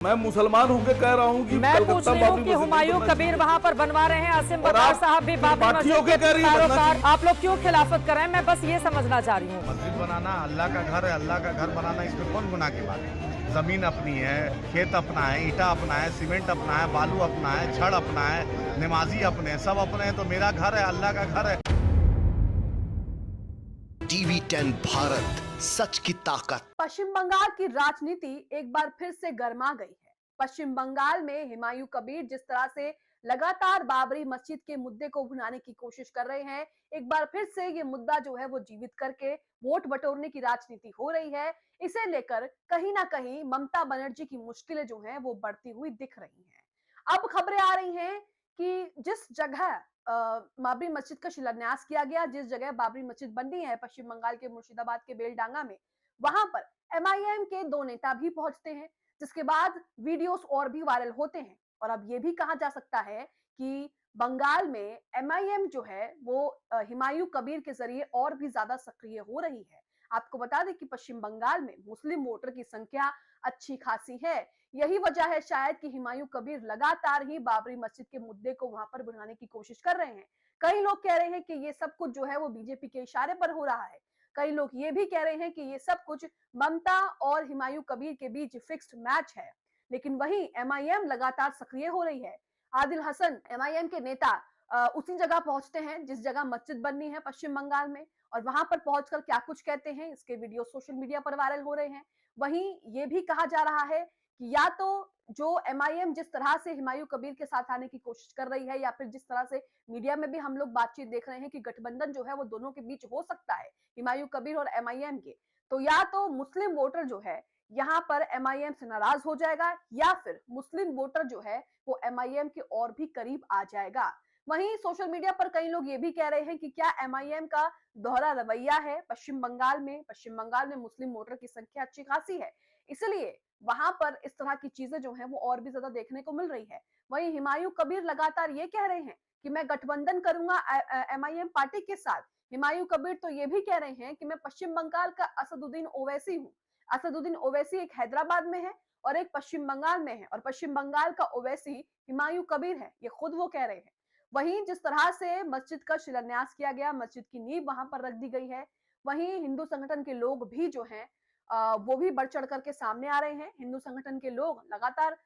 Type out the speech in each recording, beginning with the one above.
मैं मुसलमान होकर कह रहा हूँ कि मैं पूछ रही हूँ कि हुमायूं कबीर वहाँ पर बनवा रहे हैं, आसिम बकार साहब भी बाबरी मस्जिद के पैरोकार, आप लोग क्यों खिलाफत कर रहे हैं? मैं बस ये समझना चाह रही हूँ। मस्जिद बनाना अल्लाह का घर है, अल्लाह का घर बनाना इसमें कौन गुनाह की बात है? जमीन अपनी है, खेत अपना है, ईटा अपना है, सीमेंट अपना है, बालू अपना है, छड़ अपना है, नमाजी अपने, सब अपने हैं, तो मेरा घर है, अल्लाह का घर है। टीवी 10 भारत, सच की ताकत। पश्चिम बंगाल की राजनीति एक बार फिर से गर्मा गई है। पश्चिम बंगाल में हुमायूं कबीर जिस तरह से लगातार बाबरी मस्जिद के मुद्दे को भुनाने की कोशिश कर रहे हैं, एक बार फिर से ये मुद्दा जो है वो जीवित करके वोट बटोरने की राजनीति हो रही है। इसे लेकर कहीं ना कहीं ममता बनर्जी की मुश्किलें जो हैं वो बढ़ती हुई दिख रही हैं। अब खबरें आ रही हैं कि जिस जगह बाबरी मस्जिद का शिलान्यास किया गया, जिस जगह बाबरी मस्जिद बनी है पश्चिम बंगाल के मुर्शिदाबाद के बेलडांगा में, वहां पर एमआईएम के दो नेता भी पहुंचते हैं, जिसके बाद वीडियोस और भी वायरल होते हैं। और अब ये भी कहा जा सकता है कि बंगाल में एमआईएम जो है वो हुमायूं कबीर के जरिए और भी ज्यादा सक्रिय हो रही है। आपको बता दें कि पश्चिम बंगाल में मुस्लिम वोटर की संख्या अच्छी खासी है। यही वजह है शायद कि हुमायूं कबीर लगातार ही बाबरी मस्जिद के मुद्दे को वहां पर बढ़ाने की कोशिश कर रहे हैं। कई लोग कह रहे हैं कि ये सब कुछ जो है वो बीजेपी के इशारे पर हो रहा है। कई लोग ये भी कह रहे हैं कि ये सब कुछ ममता और हुमायूं कबीर के बीच फिक्स्ड मैच है। लेकिन वहीं एमआईएम लगातार सक्रिय हो रही है। आदिल हसन एमआईएम के नेता उसी जगह पहुंचते हैं जिस जगह मस्जिद बननी है पश्चिम बंगाल में, और वहां पर पहुंचकर क्या कुछ कहते हैं, इसके वीडियो सोशल मीडिया पर वायरल हो रहे हैं। वहीं ये भी कहा जा रहा है कि या तो जो एमआईएम जिस तरह से हुमायूं कबीर के साथ आने की कोशिश कर रही है, या फिर जिस तरह से मीडिया में भी हम लोग बातचीत देख रहे हैं कि गठबंधन जो है वो दोनों के बीच हो सकता है, हुमायूं कबीर और एमआईएम के, तो या तो मुस्लिम वोटर जो है यहाँ पर एमआईएम से नाराज हो जाएगा, या फिर मुस्लिम वोटर जो है वो एमआईएम के और भी करीब आ जाएगा। वहीं सोशल मीडिया पर कई लोग ये भी कह रहे हैं कि क्या एमआईएम का दोहरा रवैया है पश्चिम बंगाल में। पश्चिम बंगाल में मुस्लिम वोटर की संख्या अच्छी खासी है, इसलिए वहां पर इस तरह की चीजें जो हैं वो और भी ज्यादा देखने को मिल रही है। वहीं हुमायूं कबीर लगातार ये कह रहे हैं कि मैं गठबंधन करूंगा एमआईएम पार्टी के साथ। हुमायूं कबीर तो ये भी कह रहे हैं कि मैं पश्चिम बंगाल का असदुद्दीन ओवैसी हूँ। असदुद्दीन ओवैसी एक हैदराबाद में है और एक पश्चिम बंगाल में है, और पश्चिम बंगाल का ओवैसी हुमायूं कबीर है, ये खुद वो कह रहे हैं। वहीं जिस तरह से मस्जिद का शिलान्यास किया गया, मस्जिद की नींव वहां पर रख दी गई है, वहीं हिंदू संगठन के लोग भी जो हैं वो भी बढ़ चढ़ करके सामने आ रहे हैं। हिंदू संगठन के लोग लगातार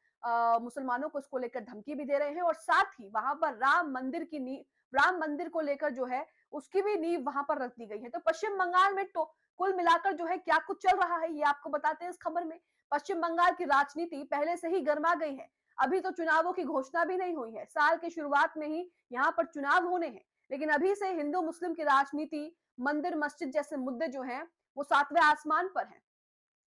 मुसलमानों को इसको लेकर धमकी भी दे रहे हैं, और साथ ही वहां पर राम मंदिर को लेकर जो है उसकी भी नींव वहां पर रख दी गई है। तो पश्चिम बंगाल में तो कुल मिलाकर जो है क्या कुछ चल रहा है ये आपको बताते हैं इस खबर में। पश्चिम बंगाल की राजनीति पहले से ही गर्मा गई है। अभी तो चुनावों की घोषणा भी नहीं हुई है, साल की शुरुआत में ही यहाँ पर चुनाव होने हैं, लेकिन अभी से हिंदू मुस्लिम की राजनीति, मंदिर मस्जिद जैसे मुद्दे जो हैं वो सातवें आसमान पर हैं।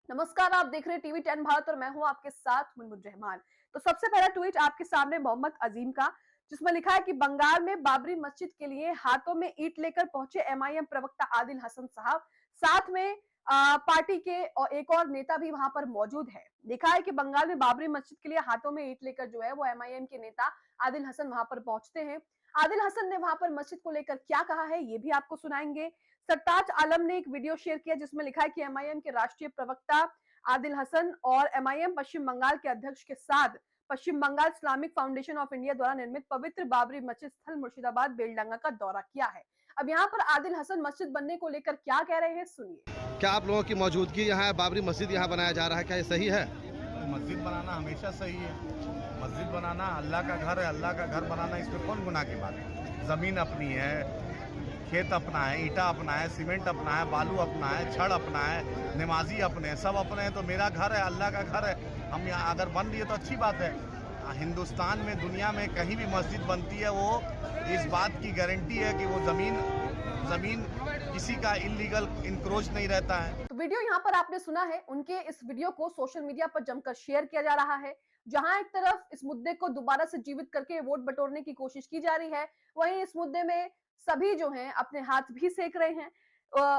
नमस्कार, आप देख रहे हैं टीवी 10 भारत और मैं हूं आपके साथ मुनमुन रहमान। तो सबसे पहला ट्वीट आपके सामने मोहम्मद अजीम का, जिसमें लिखा है कि बंगाल में बाबरी मस्जिद के लिए हाथों में ईंट लेकर पहुंचे एमआईएम प्रवक्ता आदिल हसन साहब, साथ में पार्टी के और एक और नेता भी वहां पर मौजूद है। लिखा है कि बंगाल में बाबरी मस्जिद के लिए हाथों में ईंट लेकर जो है वो एमआईएम के नेता आदिल हसन वहां पर पहुंचते हैं। आदिल हसन ने वहां पर मस्जिद को लेकर क्या कहा है ये भी आपको सुनाएंगे। सरताज आलम ने एक वीडियो शेयर किया जिसमें लिखा है कि एमआईएम के राष्ट्रीय प्रवक्ता आदिल हसन और एमआईएम पश्चिम बंगाल के अध्यक्ष के साथ Paschim Bangal Islamic foundation of India द्वारा निर्मित पवित्र बाबरी मस्जिद स्थल मुर्शिदाबाद बेलडांगा का दौरा किया है। अब यहाँ पर आदिल हसन मस्जिद बनने को लेकर क्या कह रहे हैं, सुनिए। क्या आप लोगों की मौजूदगी यहाँ बाबरी मस्जिद यहाँ बनाया जा रहा है, क्या ये सही है? मस्जिद बनाना हमेशा सही है। मस्जिद बनाना अल्लाह का घर है, अल्लाह का घर बनाना इसमें कौन गुनाह की बात है? जमीन अपनी है, खेत अपना है, ईटा अपना है, सीमेंट अपना है, बालू अपना है, छड़ अपना है, नमाजी अपने, सब अपने हैं, तो मेरा घर है, अल्लाह का घर है। हम यहाँ अगर बन रही है तो अच्छी बात है। हिंदुस्तान में, दुनिया में कहीं भी मस्जिद बनती है वो इस बात की गारंटी है कि वो जमीन किसी का इलीगल इंक्रोच नहीं रहता है। तो वीडियो यहाँ पर आपने सुना है, उनके इस वीडियो को सोशल मीडिया पर जमकर शेयर किया जा रहा है। जहां एक तरफ इस मुद्दे को दोबारा से जीवित करके वोट बटोरने की कोशिश की जा रही है, वहीं इस मुद्दे में सभी जो हैं अपने हाथ भी सेक रहे हैं।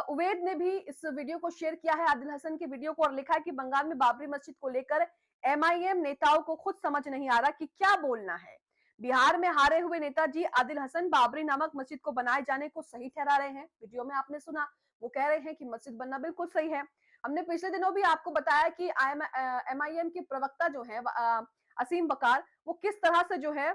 उवैद ने भी इस वीडियो को शेयर किया है, आदिल हसन की वीडियो को, और लिखा है कि बंगाल में बाबरी मस्जिद को लेकर एमआईएम नेताओं को खुद समझ नहीं आ रहा कि क्या बोलना है। बिहार में हारे हुए नेताजी आदिल हसन बाबरी नामक मस्जिद को बनाए जाने को सही ठहरा रहे हैं। वीडियो में आपने सुना, वो कह रहे हैं कि मस्जिद बनना बिल्कुल सही है। हमने पिछले दिनों भी आपको बताया कि MIM के प्रवक्ता जो है असीम बकार, वो किस तरह से जो है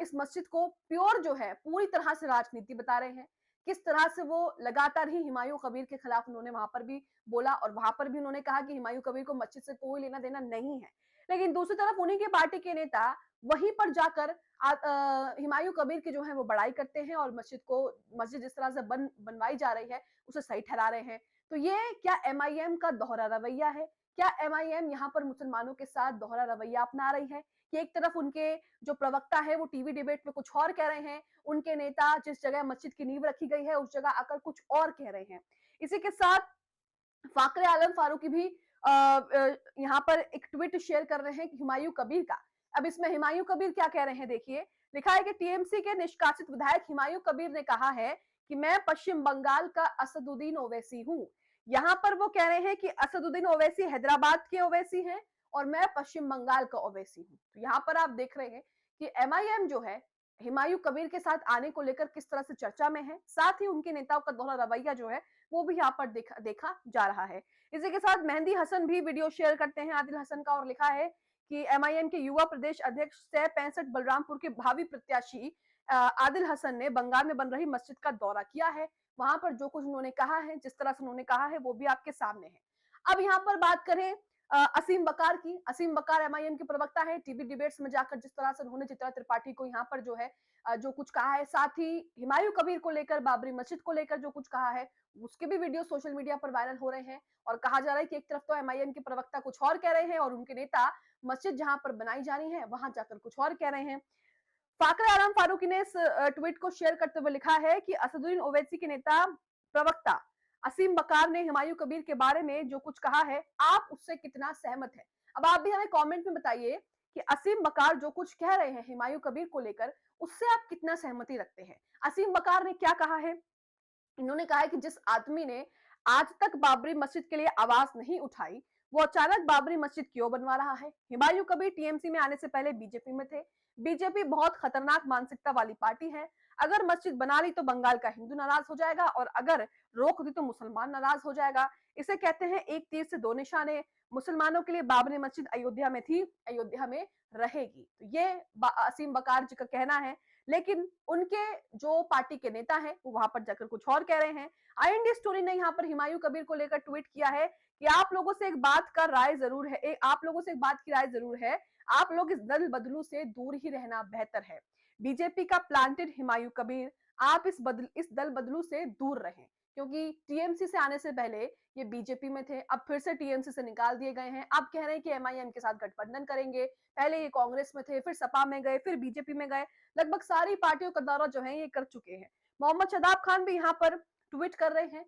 इस मस्जिद को प्योर जो है पूरी तरह से राजनीति बता रहे हैं। किस तरह से वो लगातार ही हुमायूं कबीर के खिलाफ उन्होंने वहां पर भी बोला और वहां पर भी उन्होंने कहा कि हुमायूं कबीर को मस्जिद से कोई लेना देना नहीं है। लेकिन दूसरी तरफ उन्हीं के पार्टी के नेता वहीं पर जाकर हुमायूं कबीर की जो है वो बड़ाई करते हैं और मस्जिद जिस तरह से बनवाई जा रही है उसे सही ठहरा रहे हैं। तो ये क्या MIM का दोहरा रवैया है? क्या MIM यहाँ पर मुसलमानों के साथ दोहरा रवैया अपना रही है कि एक तरफ उनके जो प्रवक्ता है वो टीवी डिबेट में कुछ और कह रहे हैं, उनके नेता जिस जगह मस्जिद की नींव रखी गई है उस जगह आकर कुछ और कह रहे हैं। इसी के साथ फाकरे आलम फारूकी भी यहाँ पर एक ट्वीट शेयर कर रहे हैं कि हुमायूं कबीर का। अब इसमें हुमायूं कबीर क्या कह रहे हैं देखिए, लिखा है कि TMC के निष्कासित विधायक हुमायूं कबीर ने कहा है कि मैं पश्चिम बंगाल का असदुद्दीन ओवैसी हूँ। यहाँ पर वो कह रहे हैं कि असदुद्दीन ओवैसी हैदराबाद के ओवैसी हैं और मैं पश्चिम बंगाल का ओवैसी हूँ। तो यहाँ पर आप देख रहे हैं कि MIM जो है हुमायूं कबीर के साथ आने को लेकर किस तरह से चर्चा में है, साथ ही उनके नेताओं का दोहरा रवैया जो है वो भी यहाँ पर देखा जा रहा है। इसी के साथ मेहंदी हसन भी वीडियो शेयर करते हैं आदिल हसन का और लिखा है कि MIM के युवा प्रदेश अध्यक्ष सह 65 बलरामपुर के भावी प्रत्याशी आदिल हसन ने बंगाल में बन रही मस्जिद का दौरा किया है। वहां पर जो कुछ उन्होंने कहा है, जिस तरह से उन्होंने कहा है वो भी आपके सामने है। अब यहाँ पर बात करें असीम बकार की। असीम बकार MIM के प्रवक्ता है। टीवी डिबेट्स में जाकर जिस तरह से उन्होंने चित्रा त्रिपाठी को यहाँ पर जो है जो कुछ कहा है, साथ ही हुमायूं कबीर को लेकर, बाबरी मस्जिद को लेकर जो कुछ कहा है, उसके भी वीडियो सोशल मीडिया पर वायरल हो रहे हैं और कहा जा रहा है कि एक तरफ तो MIM के प्रवक्ता कुछ और कह रहे हैं और उनके नेता मस्जिद जहां पर बनाई जा रही है वहां जाकर कुछ और कह रहे हैं। फाकरे आलम फारूकी ने इस ट्वीट को शेयर करते हुए लिखा है कि असदुद्दीन ओवैसी के नेता प्रवक्ता असीम बकार ने हुमायूं कबीर के बारे में जो कुछ कहा है, आप उससे कितना सहमत हैं? अब आप भी हमें कमेंट में बताइए कि असीम बकार जो कुछ कह रहे हैं हुमायूं कबीर को लेकर, उससे आप कितना सहमति रखते हैं। असीम बकार ने क्या कहा है? इन्होंने कहा है कि जिस आदमी ने आज तक बाबरी मस्जिद के लिए आवाज नहीं उठाई, वो अचानक बाबरी मस्जिद क्यों बनवा रहा है। हुमायूं कबीर TMC में आने से पहले बीजेपी में थे। बीजेपी बहुत खतरनाक मानसिकता वाली पार्टी है। अगर मस्जिद बना ली तो बंगाल का हिंदू नाराज हो जाएगा और अगर रोक दी तो मुसलमान नाराज हो जाएगा। इसे कहते हैं एक तीर से दो निशाने। मुसलमानों के लिए बाबरी मस्जिद अयोध्या में थी, अयोध्या में रहेगी। तो ये असीम बकार जी का कहना है, लेकिन उनके जो पार्टी के नेता हैं वो वहां पर जाकर कुछ और कह रहे हैं। IND स्टोरी ने यहाँ पर हुमायूं कबीर को लेकर ट्वीट किया है कि आप लोगों से एक बात की राय जरूर है, आप लोग इस दल बदलू से दूर ही रहना बेहतर है। बीजेपी का प्लांटेड हुमायूं कबीर, आप इस दल बदलू से दूर रहें, क्योंकि TMC से आने से पहले ये बीजेपी में थे, अब फिर से TMC से निकाल दिए गए हैं। अब कह रहे हैं कि MIM के साथ गठबंधन करेंगे। पहले ये कांग्रेस में थे, फिर सपा में गए, फिर बीजेपी में गए। लगभग सारी पार्टियों का दौरा जो है ये कर चुके हैं। मोहम्मद शदाब खान भी यहाँ पर ट्वीट कर रहे हैं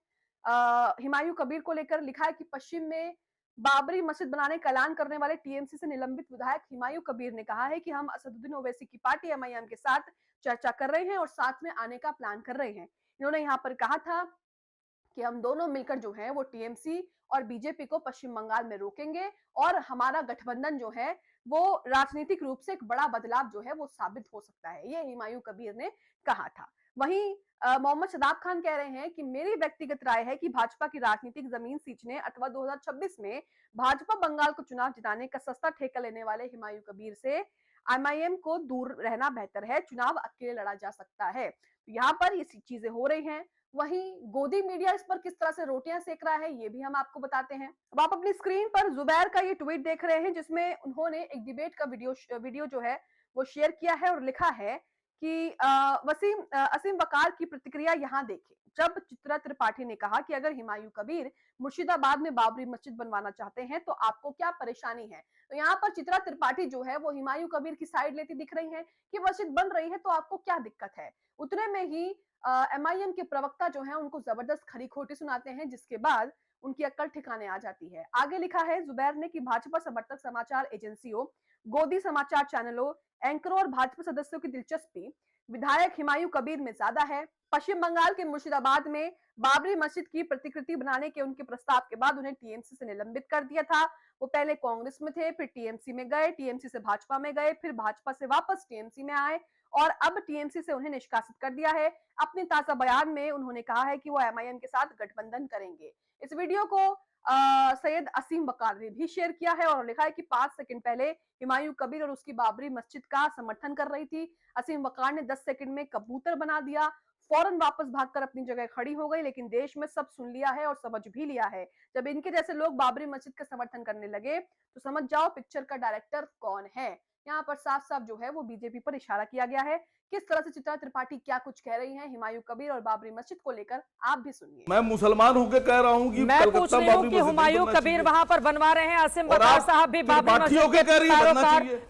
हुमायूं कबीर को लेकर। लिखा है कि पश्चिम में बाबरी मस्जिद बनाने का ऐलान करने वाले TMC से निलंबित विधायक हुमायूं कबीर ने कहा है कि हम असदुद्दीन ओवैसी की पार्टी MIM के साथ चर्चा कर रहे हैं और साथ में आने का प्लान कर रहे हैं। इन्होंने यहाँ पर कहा था कि हम दोनों मिलकर जो है वो TMC और बीजेपी को पश्चिम बंगाल में रोकेंगे और हमारा गठबंधन जो है वो राजनीतिक रूप से एक बड़ा बदलाव जो है वो साबित हो सकता है, ये हुमायूं कबीर ने कहा था। वहीं मोहम्मद शदाब खान कह रहे हैं कि मेरी व्यक्तिगत राय है कि भाजपा की राजनीतिक जमीन सींचने अथवा 2026 में भाजपा बंगाल को चुनाव जिताने का सस्ता ठेका लेने वाले हुमायूं कबीर से MIM को दूर रहना बेहतर है। चुनाव अकेले लड़ा जा सकता है। यहाँ पर ये चीजें हो रही हैं। वहीं गोदी मीडिया इस पर किस तरह से रोटियां सेक रहा है ये भी हम आपको बताते हैं। अब आप अपनी स्क्रीन पर जुबैर का ये ट्वीट देख रहे हैं, जिसमें उन्होंने एक डिबेट का वीडियो जो है वो शेयर किया है और लिखा है कि असीम बकार की प्रतिक्रिया यहाँ देखें। जब चित्रा त्रिपाठी ने कहा कि अगर हुमायूं कबीर मुर्शिदाबाद में बाबरी मस्जिद बनवाना चाहते हैं तो आपको क्या परेशानी है, तो यहाँ पर चित्रा त्रिपाठी जो है वो हुमायूं कबीर की साइड लेती दिख रही है कि मस्जिद बन रही है तो आपको क्या दिक्कत है। उतने में ही MIM के प्रवक्ता जो है उनको जबरदस्त खरी खोटी सुनाते हैं, जिसके बाद उनकी अक्ल ठिकाने आ जाती है। आगे लिखा है जुबैर ने कि भाजपा समर्थक समाचार एजेंसियों, गोदी समाचार चैनलों, एंकरों और भाजपा सदस्यों की दिलचस्पी विधायक हुमायूं कबीर में ज्यादा है। पश्चिम बंगाल के मुर्शिदाबाद में बाबरी मस्जिद की प्रतिकृति बनाने के उनके प्रस्ताव के बाद उन्हें TMC से निलंबित कर दिया था। वो पहले कांग्रेस में थे, फिर TMC में गए, TMC से भाजपा में गए, फिर भाजपा से वापस TMC में आए और अब TMC से उन्हें निष्कासित कर दिया है। अपने ताजा बयान में उन्होंने कहा है कि वो MIM के साथ गठबंधन करेंगे। इस वीडियो को सैयद असीम वकार ने भी शेयर किया है और लिखा है कि 5 सेकंड पहले हुमायूं कबीर और उसकी बाबरी मस्जिद का समर्थन कर रही थी। असीम वकार ने 10 सेकंड में कबूतर बना दिया, फौरन वापस भागकर अपनी जगह खड़ी हो गई। लेकिन देश में सब सुन लिया है और समझ भी लिया है। जब इनके जैसे लोग बाबरी मस्जिद का समर्थन करने लगे तो समझ जाओ पिक्चर का डायरेक्टर कौन है। यहाँ पर साफ साफ जो है वो बीजेपी पर इशारा किया गया है। किस तरह से चित्रा त्रिपाठी क्या कुछ कह रही हैं हुमायूं कबीर और बाबरी मस्जिद को लेकर, आप भी सुनिए। मैं मुसलमान होकर कह रहा हूँ कि मैं पूछ रही हूँ कि हुमायूं कबीर वहां पर बनवा रहे हैं, असीम वकार साहब भी बाबरी मस्जिद के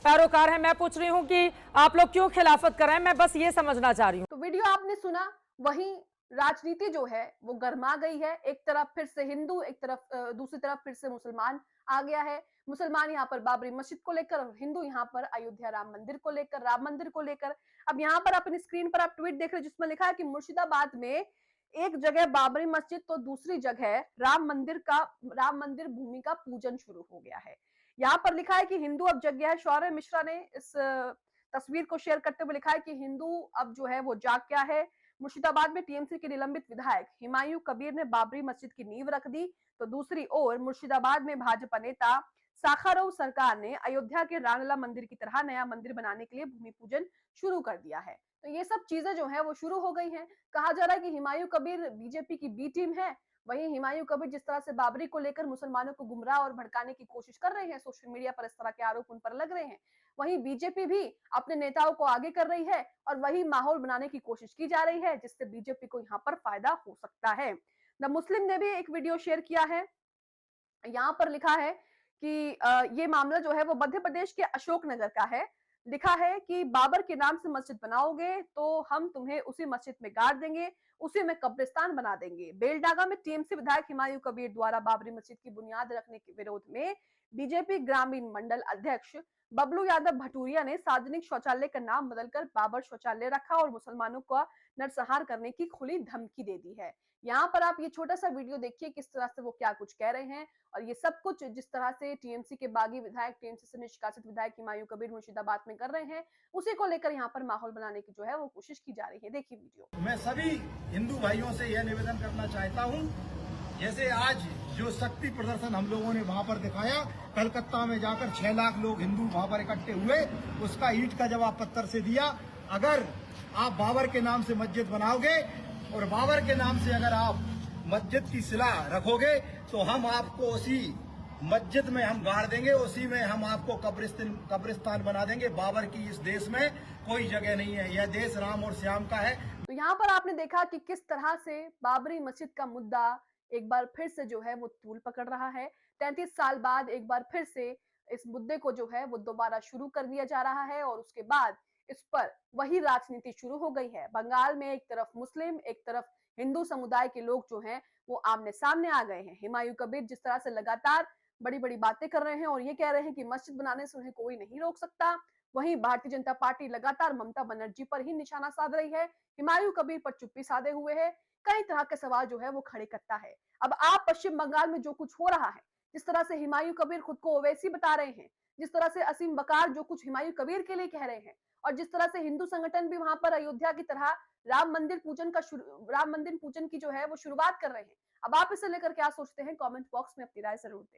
पैरोकार हैं। मैं पूछ रही हूँ कि आप लोग क्यों खिलाफत कर रहे हैं, मैं बस ये समझना चाह रही हूँ। तो वीडियो आपने सुना, वहीं राजनीति जो है वो गर्मा गई है। एक तरफ फिर से हिंदू, एक तरफ दूसरी तरफ फिर से मुसलमान आ गया है। मुसलमान यहाँ पर बाबरी मस्जिद को लेकर और हिंदू यहाँ पर अयोध्या राम मंदिर को लेकर, राम मंदिर को लेकर। अब यहाँ पर अपनी स्क्रीन पर आप ट्वीट देख रहे हैं जिसमें लिखा है कि मुर्शिदाबाद में एक जगह बाबरी मस्जिद तो दूसरी जगह राम मंदिर भूमि का पूजन शुरू हो गया है। यहाँ पर लिखा है कि हिंदू अब जग गया है। शौर्य मिश्रा ने इस तस्वीर को शेयर करते हुए लिखा है कि हिंदू अब जो है वो जाग गया है। मुर्शिदाबाद में टीएमसी के निलंबित विधायक हुमायूं कबीर ने बाबरी मस्जिद की नींव रख दी, तो दूसरी ओर मुर्शिदाबाद में भाजपा नेता साखारोव सरकार ने अयोध्या के रामलला मंदिर की तरह नया मंदिर बनाने के लिए भूमि पूजन शुरू कर दिया है। तो ये सब चीजें जो है वो शुरू हो गई हैं। कहा जा रहा है कि हुमायूं कबीर बीजेपी की बी टीम है। वहीं हुमायूं कबीर जिस तरह से बाबरी को लेकर मुसलमानों को गुमराह और भड़काने की कोशिश कर रहे हैं, सोशल मीडिया पर इस तरह के आरोप उन पर लग रहे हैं, वहीं बीजेपी भी अपने नेताओं को आगे कर रही है और वही माहौल बनाने की कोशिश की जा रही है जिससे बीजेपी को यहाँ पर फायदा हो सकता है। द मुस्लिम ने भी एक वीडियो शेयर किया है। यहाँ पर लिखा है कि ये मामला जो है वो मध्य प्रदेश के अशोकनगर का है। लिखा है कि बाबर के नाम से मस्जिद बनाओगे तो हम तुम्हें उसी मस्जिद में गाड़ देंगे, उसी में कब्रिस्तान बना देंगे। बेलडागा में टीएमसी विधायक हुमायूं कबीर द्वारा बाबरी मस्जिद की बुनियाद रखने के विरोध में बीजेपी ग्रामीण मंडल अध्यक्ष बबलू यादव भटूरिया ने सार्वजनिक शौचालय का नाम बदलकर बाबर शौचालय रखा और मुसलमानों का नरसंहार करने की खुली धमकी दे दी है। यहाँ पर आप ये छोटा सा वीडियो देखिए किस तरह से वो क्या कुछ कह रहे हैं और ये सब कुछ जिस तरह से टीएमसी के बागी विधायक, टीएमसी से निष्कासित विधायक हुमायूं कबीर मुर्शिदाबाद में कर रहे हैं, उसी को लेकर यहाँ पर माहौल बनाने की जो है वो कोशिश की जा रही है। देखिए वीडियो। मैं सभी हिंदू भाइयों से यह निवेदन करना चाहता हूँ, जैसे आज जो शक्ति प्रदर्शन हम लोगों ने वहाँ पर दिखाया, कलकत्ता में जाकर 6 लाख लोग हिंदू वहाँ पर इकट्ठे हुए, उसका ईंट का जवाब पत्थर से दिया। अगर आप बाबर के नाम से मस्जिद बनाओगे और बाबर के नाम से अगर आप मस्जिद की सिला रखोगे तो हम आपको उसी मस्जिद में हम गाड़ देंगे, उसी में हम आपको कब्रिस्तान बना देंगे। बाबर की इस देश में कोई जगह नहीं है, यह देश राम और श्याम का है। तो यहाँ पर आपने देखा कि किस तरह से बाबरी मस्जिद का मुद्दा एक बार फिर से जो है वो तूल पकड़ रहा है। 33 साल बाद एक बार फिर से इस मुद्दे को जो है वो दोबारा शुरू कर दिया जा रहा है और उसके बाद इस पर वही राजनीति शुरू हो गई है। बंगाल में एक तरफ मुस्लिम, एक तरफ हिंदू समुदाय के लोग जो हैं वो आमने सामने आ गए हैं। हुमायूं कबीर जिस तरह से लगातार बड़ी बड़ी बातें कर रहे हैं और ये कह रहे हैं कि मस्जिद बनाने से उन्हें कोई नहीं रोक सकता, वहीं भारतीय जनता पार्टी लगातार ममता बनर्जी पर ही निशाना साध रही है, हुमायूं कबीर पर चुप्पी साधे हुए है। कई तरह के सवाल जो है वो खड़े करता है। अब आप पश्चिम बंगाल में जो कुछ हो रहा है, जिस तरह से हुमायूं कबीर खुद को ओवैसी बता रहे हैं, जिस तरह से असीम वकार जो कुछ हुमायूं कबीर के लिए कह रहे हैं और जिस तरह से हिंदू संगठन भी वहां पर अयोध्या की तरह राम मंदिर पूजन की जो है वो शुरुआत कर रहे हैं। अब आप इसे लेकर क्या सोचते हैं, कमेंट बॉक्स में अपनी राय जरूर दें।